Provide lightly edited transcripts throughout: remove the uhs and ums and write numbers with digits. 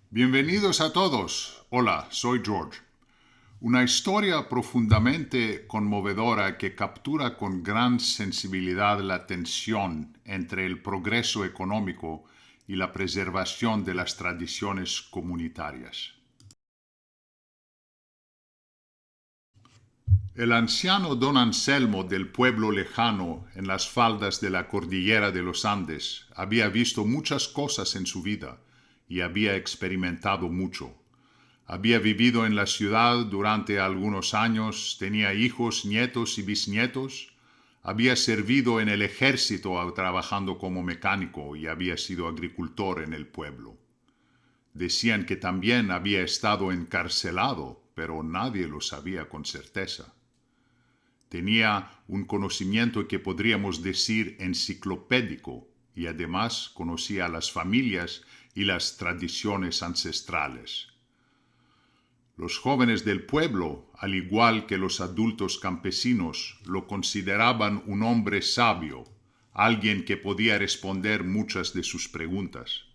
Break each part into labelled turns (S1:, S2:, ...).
S1: Bienvenidos a todos. Hola, soy George. Una historia profundamente conmovedora que captura con gran sensibilidad la tensión entre el progreso económico y la preservación de las tradiciones comunitarias. El anciano don Anselmo del pueblo lejano en las faldas de la cordillera de los Andes había visto muchas cosas en su vida y había experimentado mucho. Había vivido en la ciudad durante algunos años, tenía hijos, nietos y bisnietos, había servido en el ejército trabajando como mecánico y había sido agricultor en el pueblo. Decían que también había estado encarcelado, pero nadie lo sabía con certeza. Tenía un conocimiento que podríamos decir enciclopédico y además conocía las familias y las tradiciones ancestrales. Los jóvenes del pueblo, al igual que los adultos campesinos, lo consideraban un hombre sabio, alguien que podía responder muchas de sus preguntas.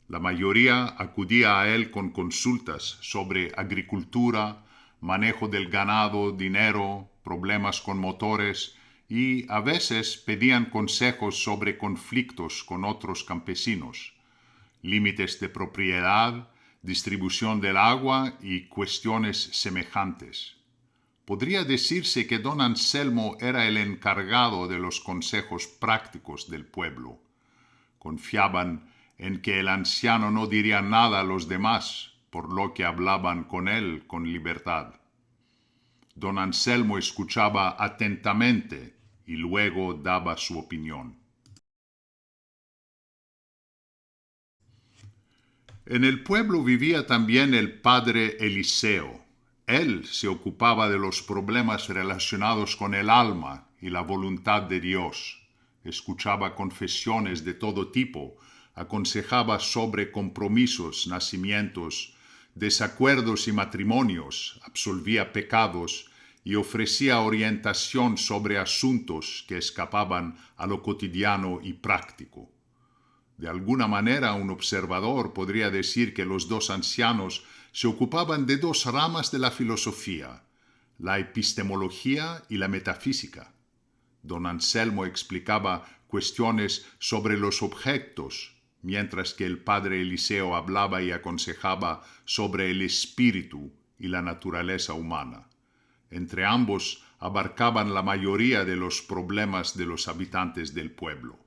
S1: La mayoría acudía a él con consultas sobre agricultura, manejo del ganado, dinero, problemas con motores y a veces pedían consejos sobre conflictos con otros campesinos, límites de propiedad, distribución del agua y cuestiones semejantes. Podría decirse que don Anselmo era el encargado de los consejos prácticos del pueblo. Confiaban en que el anciano no diría nada a los demás, por lo que hablaban con él con libertad. Don Anselmo escuchaba atentamente y luego daba su opinión. En el pueblo vivía también el padre Eliseo. Él se ocupaba de los problemas relacionados con el alma y la voluntad de Dios. Escuchaba confesiones de todo tipo, aconsejaba sobre compromisos, nacimientos, desacuerdos y matrimonios, absolvía pecados y ofrecía orientación sobre asuntos que escapaban a lo cotidiano y práctico. De alguna manera, un observador podría decir que los dos ancianos se ocupaban de dos ramas de la filosofía, la epistemología y la metafísica. Don Anselmo explicaba cuestiones sobre los objetos, mientras que el padre Eliseo hablaba y aconsejaba sobre el espíritu y la naturaleza humana. Entre ambos abarcaban la mayoría de los problemas de los habitantes del pueblo.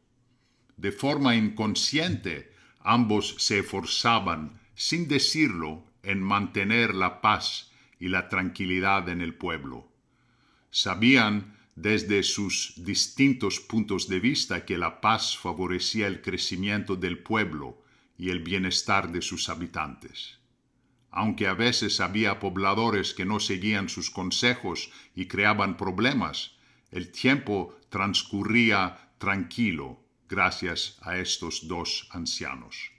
S1: De forma inconsciente, ambos se esforzaban, sin decirlo, en mantener la paz y la tranquilidad en el pueblo. Sabían desde sus distintos puntos de vista que la paz favorecía el crecimiento del pueblo y el bienestar de sus habitantes. Aunque a veces había pobladores que no seguían sus consejos y creaban problemas, el tiempo transcurría tranquilo gracias a estos dos ancianos.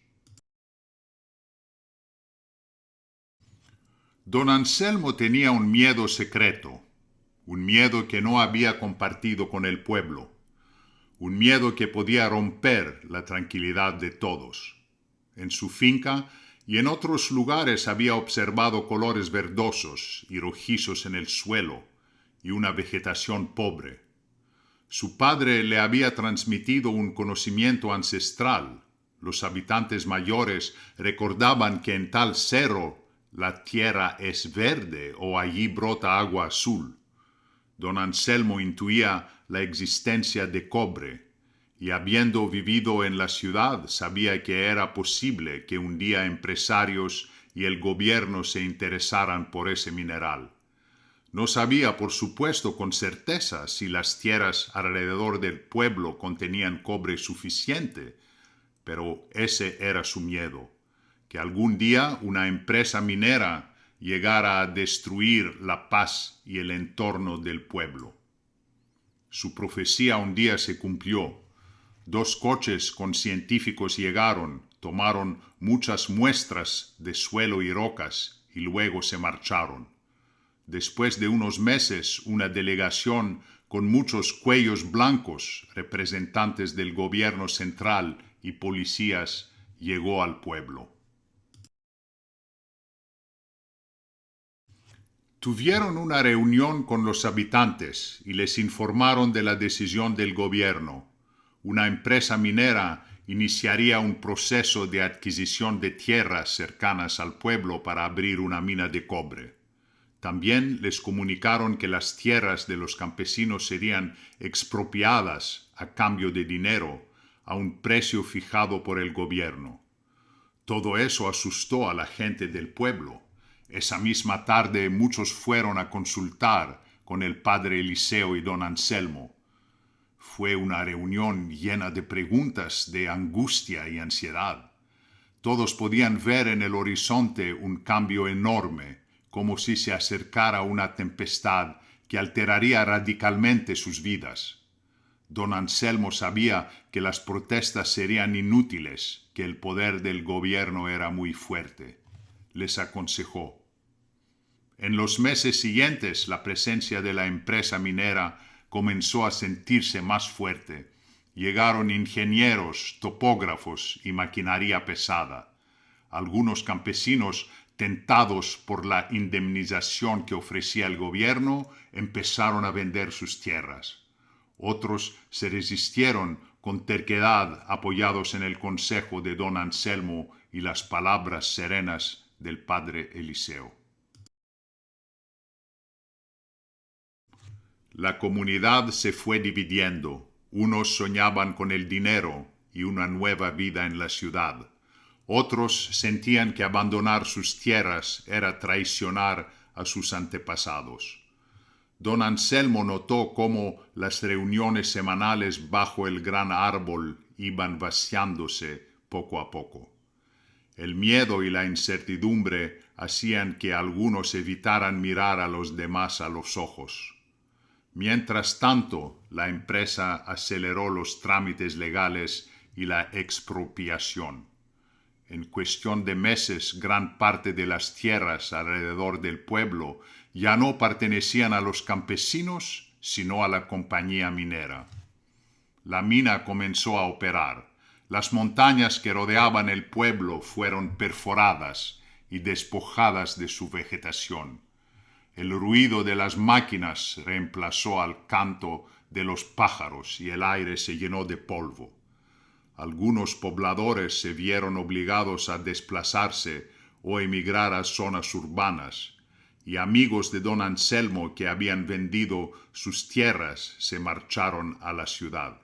S1: Don Anselmo tenía un miedo secreto, un miedo que no había compartido con el pueblo, un miedo que podía romper la tranquilidad de todos. En su finca y en otros lugares había observado colores verdosos y rojizos en el suelo y una vegetación pobre. Su padre le había transmitido un conocimiento ancestral. Los habitantes mayores recordaban que en tal cerro la tierra es verde o allí brota agua azul. Don Anselmo intuía la existencia de cobre y habiendo vivido en la ciudad sabía que era posible que un día empresarios y el gobierno se interesaran por ese mineral. No sabía, por supuesto, con certeza si las tierras alrededor del pueblo contenían cobre suficiente, pero ese era su miedo, que algún día una empresa minera llegara a destruir la paz y el entorno del pueblo. Su profecía un día se cumplió. Dos coches con científicos llegaron, tomaron muchas muestras de suelo y rocas y luego se marcharon. Después de unos meses, una delegación con muchos cuellos blancos, representantes del gobierno central y policías, llegó al pueblo. Tuvieron una reunión con los habitantes y les informaron de la decisión del gobierno. Una empresa minera iniciaría un proceso de adquisición de tierras cercanas al pueblo para abrir una mina de cobre. También les comunicaron que las tierras de los campesinos serían expropiadas a cambio de dinero a un precio fijado por el gobierno. Todo eso asustó a la gente del pueblo. Esa misma tarde muchos fueron a consultar con el padre Eliseo y don Anselmo. Fue una reunión llena de preguntas, de angustia y ansiedad. Todos podían ver en el horizonte un cambio enorme, como si se acercara una tempestad que alteraría radicalmente sus vidas. Don Anselmo sabía que las protestas serían inútiles, que el poder del gobierno era muy fuerte. Les aconsejó: en los meses siguientes, la presencia de la empresa minera comenzó a sentirse más fuerte. Llegaron ingenieros, topógrafos y maquinaria pesada. Algunos campesinos, tentados por la indemnización que ofrecía el gobierno, empezaron a vender sus tierras. Otros se resistieron con terquedad, apoyados en el consejo de don Anselmo y las palabras serenas del padre Eliseo. La comunidad se fue dividiendo. Unos soñaban con el dinero y una nueva vida en la ciudad. Otros sentían que abandonar sus tierras era traicionar a sus antepasados. Don Anselmo notó cómo las reuniones semanales bajo el gran árbol iban vaciándose poco a poco. El miedo y la incertidumbre hacían que algunos evitaran mirar a los demás a los ojos. Mientras tanto, la empresa aceleró los trámites legales y la expropiación. En cuestión de meses, gran parte de las tierras alrededor del pueblo ya no pertenecían a los campesinos, sino a la compañía minera. La mina comenzó a operar. Las montañas que rodeaban el pueblo fueron perforadas y despojadas de su vegetación. El ruido de las máquinas reemplazó al canto de los pájaros y el aire se llenó de polvo. Algunos pobladores se vieron obligados a desplazarse o emigrar a zonas urbanas, y amigos de don Anselmo que habían vendido sus tierras se marcharon a la ciudad.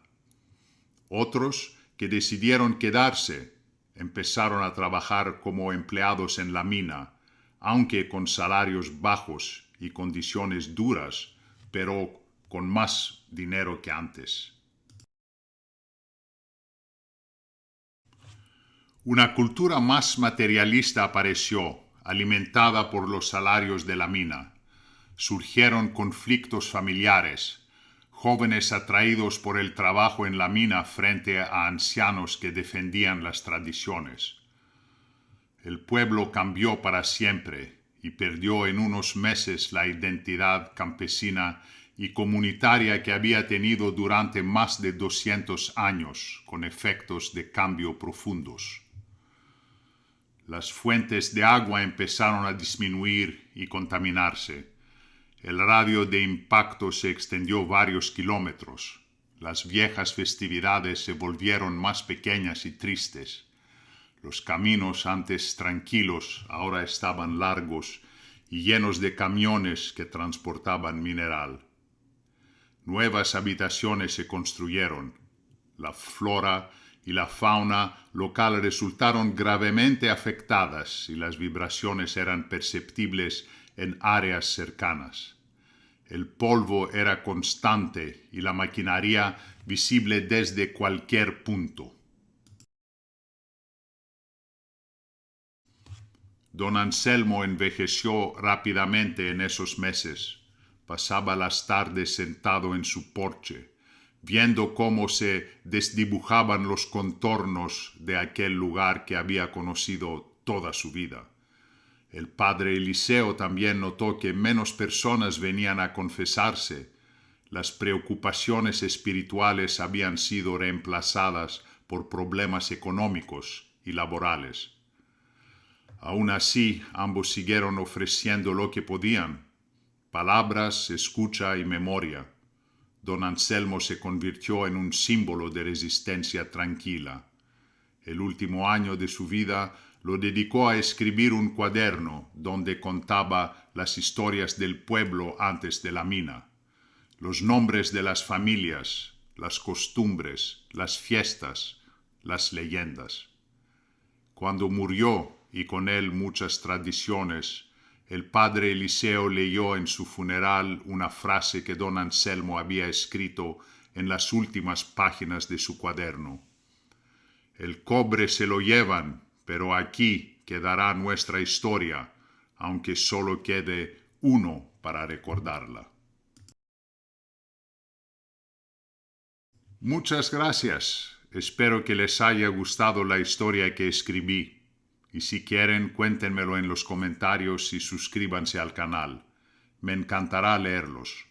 S1: Otros que decidieron quedarse empezaron a trabajar como empleados en la mina, aunque con salarios bajos y condiciones duras, pero con más dinero que antes. Una cultura más materialista apareció, alimentada por los salarios de la mina. Surgieron conflictos familiares, jóvenes atraídos por el trabajo en la mina frente a ancianos que defendían las tradiciones. El pueblo cambió para siempre y perdió en unos meses la identidad campesina y comunitaria que había tenido durante más de 200 años, con efectos de cambio profundos. Las fuentes de agua empezaron a disminuir y contaminarse. El radio de impacto se extendió varios kilómetros. Las viejas festividades se volvieron más pequeñas y tristes. Los caminos antes tranquilos ahora estaban largos y llenos de camiones que transportaban mineral. Nuevas habitaciones se construyeron. La flora y la fauna local resultaron gravemente afectadas y las vibraciones eran perceptibles en áreas cercanas. El polvo era constante y la maquinaria visible desde cualquier punto. Don Anselmo envejeció rápidamente en esos meses. Pasaba las tardes sentado en su porche, viendo cómo se desdibujaban los contornos de aquel lugar que había conocido toda su vida. El padre Eliseo también notó que menos personas venían a confesarse. Las preocupaciones espirituales habían sido reemplazadas por problemas económicos y laborales. Aún así, ambos siguieron ofreciendo lo que podían. Palabras, escucha y memoria. Don Anselmo se convirtió en un símbolo de resistencia tranquila. El último año de su vida lo dedicó a escribir un cuaderno donde contaba las historias del pueblo antes de la mina, los nombres de las familias, las costumbres, las fiestas, las leyendas. Cuando murió, y con él muchas tradiciones, el padre Eliseo leyó en su funeral una frase que don Anselmo había escrito en las últimas páginas de su cuaderno. El cobre se lo llevan, pero aquí quedará nuestra historia, aunque solo quede uno para recordarla. Muchas gracias. Espero que les haya gustado la historia que escribí. Y si quieren, cuéntenmelo en los comentarios y suscríbanse al canal. Me encantará leerlos.